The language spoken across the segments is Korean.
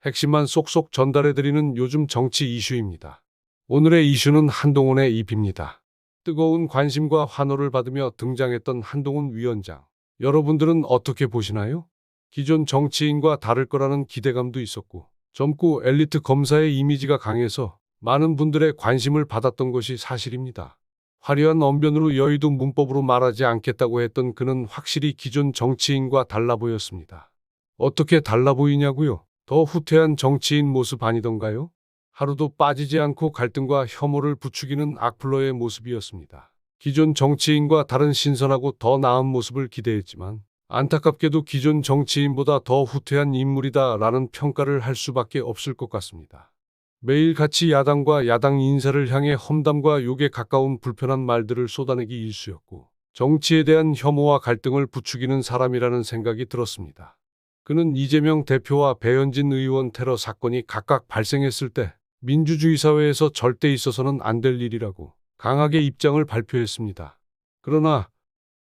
핵심만 쏙쏙 전달해드리는 요즘 정치 이슈입니다. 오늘의 이슈는 한동훈의 입입니다. 뜨거운 관심과 환호를 받으며 등장했던 한동훈 위원장. 여러분들은 어떻게 보시나요? 기존 정치인과 다를 거라는 기대감도 있었고, 젊고 엘리트 검사의 이미지가 강해서 많은 분들의 관심을 받았던 것이 사실입니다. 화려한 언변으로 여의도 문법으로 말하지 않겠다고 했던 그는 확실히 기존 정치인과 달라 보였습니다. 어떻게 달라 보이냐고요? 더 후퇴한 정치인 모습 아니던가요? 하루도 빠지지 않고 갈등과 혐오를 부추기는 악플러의 모습이었습니다. 기존 정치인과 다른 신선하고 더 나은 모습을 기대했지만 안타깝게도 기존 정치인보다 더 후퇴한 인물이다라는 평가를 할 수밖에 없을 것 같습니다. 매일같이 야당과 야당 인사를 향해 험담과 욕에 가까운 불편한 말들을 쏟아내기 일쑤였고 정치에 대한 혐오와 갈등을 부추기는 사람이라는 생각이 들었습니다. 그는 이재명 대표와 배현진 의원 테러 사건이 각각 발생했을 때 민주주의 사회에서 절대 있어서는 안 될 일이라고 강하게 입장을 발표했습니다. 그러나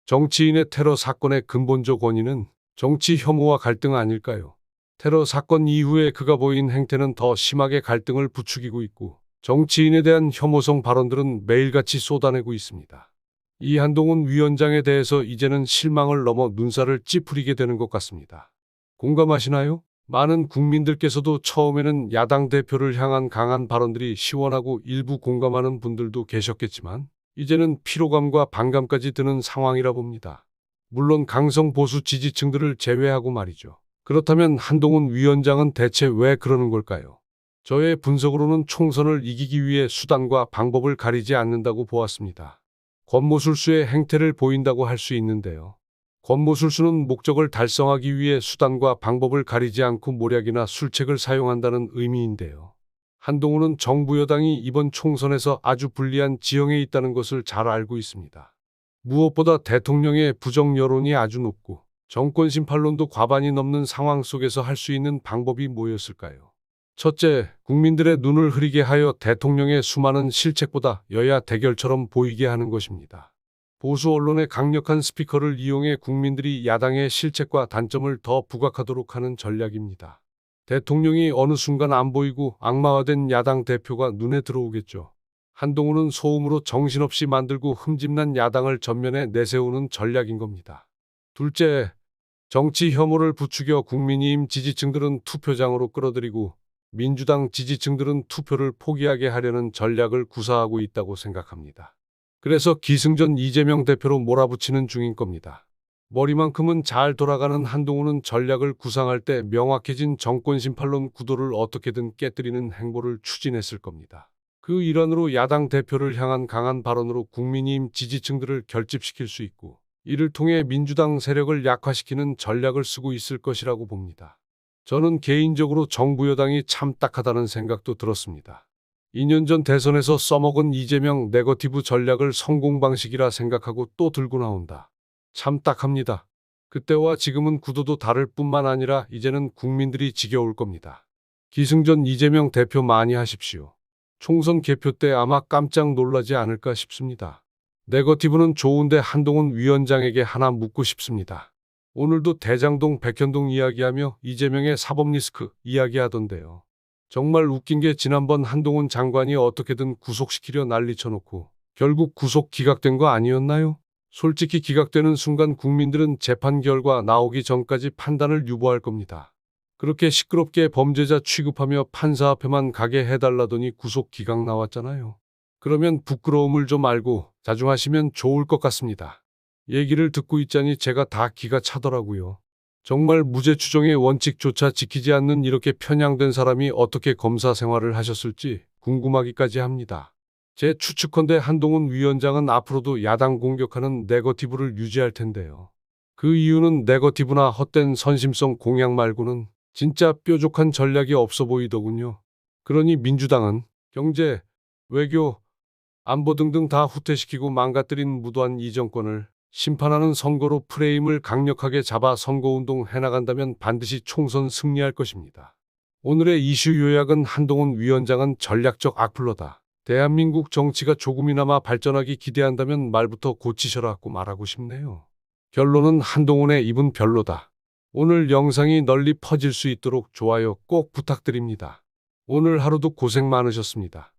정치인의 테러 사건의 근본적 원인은 정치 혐오와 갈등 아닐까요? 테러 사건 이후에 그가 보인 행태는 더 심하게 갈등을 부추기고 있고 정치인에 대한 혐오성 발언들은 매일같이 쏟아내고 있습니다. 이 한동훈 위원장에 대해서 이제는 실망을 넘어 눈살을 찌푸리게 되는 것 같습니다. 공감하시나요? 많은 국민들께서도 처음에는 야당 대표를 향한 강한 발언들이 시원하고 일부 공감하는 분들도 계셨겠지만 이제는 피로감과 반감까지 드는 상황이라 봅니다. 물론 강성 보수 지지층들을 제외하고 말이죠. 그렇다면 한동훈 위원장은 대체 왜 그러는 걸까요? 저의 분석으로는 총선을 이기기 위해 수단과 방법을 가리지 않는다고 보았습니다. 권모술수의 행태를 보인다고 할 수 있는데요. 권모술수는 목적을 달성하기 위해 수단과 방법을 가리지 않고 모략이나 술책을 사용한다는 의미인데요. 한동훈은 정부 여당이 이번 총선에서 아주 불리한 지형에 있다는 것을 잘 알고 있습니다. 무엇보다 대통령의 부정 여론이 아주 높고 정권 심판론도 과반이 넘는 상황 속에서 할 수 있는 방법이 뭐였을까요? 첫째, 국민들의 눈을 흐리게 하여 대통령의 수많은 실책보다 여야 대결처럼 보이게 하는 것입니다. 보수 언론의 강력한 스피커를 이용해 국민들이 야당의 실책과 단점을 더 부각하도록 하는 전략입니다. 대통령이 어느 순간 안 보이고 악마화된 야당 대표가 눈에 들어오겠죠. 한동훈은 소음으로 정신없이 만들고 흠집난 야당을 전면에 내세우는 전략인 겁니다. 둘째, 정치 혐오를 부추겨 국민의힘 지지층들은 투표장으로 끌어들이고 민주당 지지층들은 투표를 포기하게 하려는 전략을 구사하고 있다고 생각합니다. 그래서 기승전 이재명 대표로 몰아붙이는 중인 겁니다. 머리만큼은 잘 돌아가는 한동훈은 전략을 구상할 때 명확해진 정권 심판론 구도를 어떻게든 깨뜨리는 행보를 추진했을 겁니다. 그 일환으로 야당 대표를 향한 강한 발언으로 국민의힘 지지층들을 결집시킬 수 있고 이를 통해 민주당 세력을 약화시키는 전략을 쓰고 있을 것이라고 봅니다. 저는 개인적으로 정부 여당이 참 딱하다는 생각도 들었습니다. 2년 전 대선에서 써먹은 이재명 네거티브 전략을 성공 방식이라 생각하고 또 들고 나온다. 참 딱합니다. 그때와 지금은 구도도 다를 뿐만 아니라 이제는 국민들이 지겨울 겁니다. 기승전 이재명 대표 많이 하십시오. 총선 개표 때 아마 깜짝 놀라지 않을까 싶습니다. 네거티브는 좋은데 한동훈 위원장에게 하나 묻고 싶습니다. 오늘도 대장동 백현동 이야기하며 이재명의 사법 리스크 이야기하던데요. 정말 웃긴 게 지난번 한동훈 장관이 어떻게든 구속시키려 난리 쳐놓고 결국 구속 기각된 거 아니었나요? 솔직히 기각되는 순간 국민들은 재판 결과 나오기 전까지 판단을 유보할 겁니다. 그렇게 시끄럽게 범죄자 취급하며 판사 앞에만 가게 해달라더니 구속 기각 나왔잖아요. 그러면 부끄러움을 좀 알고 자중하시면 좋을 것 같습니다. 얘기를 듣고 있자니 제가 다 기가 차더라고요. 정말 무죄 추정의 원칙조차 지키지 않는 이렇게 편향된 사람이 어떻게 검사 생활을 하셨을지 궁금하기까지 합니다. 제 추측컨대 한동훈 위원장은 앞으로도 야당 공격하는 네거티브를 유지할 텐데요. 그 이유는 네거티브나 헛된 선심성 공약 말고는 진짜 뾰족한 전략이 없어 보이더군요. 그러니 민주당은 경제, 외교, 안보 등등 다 후퇴시키고 망가뜨린 무도한 이 정권을 심판하는 선거로 프레임을 강력하게 잡아 선거운동 해나간다면 반드시 총선 승리할 것입니다. 오늘의 이슈 요약은 한동훈 위원장은 전략적 악플러다. 대한민국 정치가 조금이나마 발전하기 기대한다면 말부터 고치셔라고 말하고 싶네요. 결론은 한동훈의 입은 별로다. 오늘 영상이 널리 퍼질 수 있도록 좋아요 꼭 부탁드립니다. 오늘 하루도 고생 많으셨습니다.